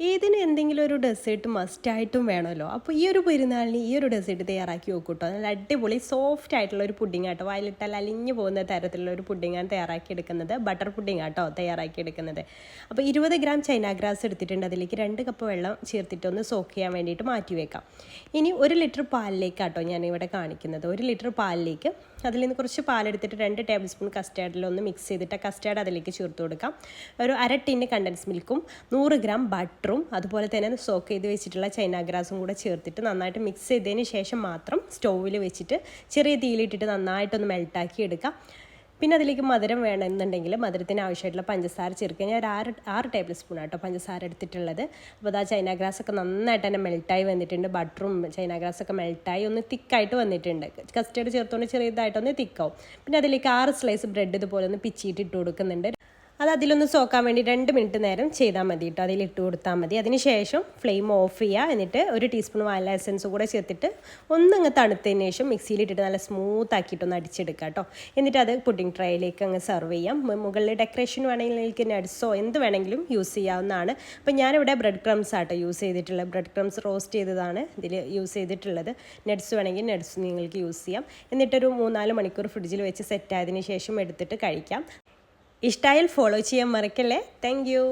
ഇതിന് എന്തെങ്കിലും ഒരു ഡെസേർട്ട് മസ്റ്റായിട്ടും വേണമല്ലോ. അപ്പോൾ ഈ ഒരു പെരുന്നാളിന് ഈ ഒരു ഡെസേർട്ട് തയ്യാറാക്കി നോക്കൂ കേട്ടോ. നല്ല അടിപൊളി സോഫ്റ്റ് ആയിട്ടുള്ള ഒരു പുഡിംഗ് ആട്ടോ, വായിലിട്ടാൽ അലിഞ്ഞു പോകുന്ന തരത്തിലുള്ള ഒരു പുഡിങ്ങാണ് തയ്യാറാക്കി എടുക്കുന്നത്. ബട്ടർ പുഡിംഗ് ആട്ടോ തയ്യാറാക്കി എടുക്കുന്നത്. അപ്പോൾ 20 ഗ്രാം ചൈന ഗ്രാസ് എടുത്തിട്ടുണ്ട്. അതിലേക്ക് 2 കപ്പ് വെള്ളം ചേർത്തിട്ട് ഒന്ന് സോക്ക് ചെയ്യാൻ വേണ്ടിയിട്ട് മാറ്റി വെക്കാം. ഇനി 1 ലിറ്റർ പാലിലേക്കാട്ടോ ഞാനിവിടെ കാണിക്കുന്നത്. 1 ലിറ്റർ പാലിലേക്ക് അതിൽ നിന്ന് കുറച്ച് പാലെടുത്തിട്ട് 2 ടേബിൾ സ്പൂൺ കസ്റ്റാർഡിലൊന്ന് മിക്സ് ചെയ്തിട്ട് കസ്റ്റാർഡ് അതിലേക്ക് ചേർത്ത് കൊടുക്കാം. ഒരു 1/2 ടിന്ന് കണ്ടൻസ് മിൽക്കും 100 ഗ്രാം ബട്ടറും അതുപോലെ തന്നെ സോക്ക് ചെയ്ത് വെച്ചിട്ടുള്ള ചൈന ഗ്രാസും കൂടെ ചേർത്തിട്ട് നന്നായിട്ട് മിക്സ് ചെയ്തതിന് ശേഷം മാത്രം സ്റ്റൗവിൽ വെച്ചിട്ട് ചെറിയ തീയിലിട്ടിട്ട് നന്നായിട്ടൊന്ന് മെൽട്ടാക്കി എടുക്കാം. പിന്നെ അതിലേക്ക് മധുരം വേണമെന്നുണ്ടെങ്കിൽ മധുരത്തിന് ആവശ്യമായിട്ടുള്ള പഞ്ചസാര ചേർക്കുക. ഞാൻ ഒരു 6 ടേബിൾ സ്പൂൺ ആട്ടോ പഞ്ചസാര എടുത്തിട്ടുള്ളത്. അപ്പോൾ അതാ ചൈന ഗ്രാസൊക്കെ നന്നായിട്ട് തന്നെ മെൽട്ടായി വന്നിട്ടുണ്ട്. ബട്ടറും ചൈന ഗ്രാസൊക്കെ മെൽട്ടായി ഒന്ന് തിക്കായിട്ട് വന്നിട്ടുണ്ട്. കസ്റ്റേർഡ് ചേർത്തുകൊണ്ട് ചെറിയതായിട്ടൊന്ന് തിക്കാവും. പിന്നെ അതിലേക്ക് 6 സ്ലൈസ് ബ്രെഡ് ഇതുപോലെ ഒന്ന് പിച്ചിയിട്ട് ഇട്ട് കൊടുക്കുന്നുണ്ട്. അത് അതിലൊന്ന് സോക്കാൻ വേണ്ടി 2 മിനിറ്റ് നേരം ചെയ്താൽ മതി കേട്ടോ. അതിലിട്ട് കൊടുത്താൽ മതി. അതിനുശേഷം ഫ്ലെയിം ഓഫ് ചെയ്യുക. എന്നിട്ട് 1 ടീസ്പൂൺ വാനില എസൻസ് കൂടെ ചേർത്തിട്ട് ഒന്നങ്ങ് തണുത്തതിന് ശേഷം മിക്സിയിലിട്ടിട്ട് നല്ല സ്മൂത്ത് ആക്കിയിട്ടൊന്ന് അടിച്ചെടുക്കുക കേട്ടോ. എന്നിട്ട് അത് പുഡിംഗ് ട്രേയിലേക്ക് അങ്ങ് സെർവ് ചെയ്യാം. മുകളിൽ ഡെക്കറേഷൻ വേണമെങ്കിൽ നിങ്ങൾക്ക് നട്ട്സോ എന്ത് വേണമെങ്കിലും യൂസ് ചെയ്യാവുന്നതാണ്. അപ്പോൾ ഞാനിവിടെ ബ്രെഡ് ക്രംസ് ആട്ടോ യൂസ് ചെയ്തിട്ടുള്ളത്. ബ്രെഡ് ക്രംസ് റോസ്റ്റ് ചെയ്തതാണ് ഇതിൽ യൂസ് ചെയ്തിട്ടുള്ളത്. നട്ട്സ് വേണമെങ്കിൽ നട്ട്സ് നിങ്ങൾക്ക് യൂസ് ചെയ്യാം. എന്നിട്ടൊരു 3-4 മണിക്കൂർ ഫ്രിഡ്ജിൽ വെച്ച് സെറ്റ് ആയതിനു ശേഷം എടുത്തിട്ട് കഴിക്കാം. ഇഷ്ടമായാൽ ഫോളോ ചെയ്യാൻ മറക്കല്ലേ. Thank you.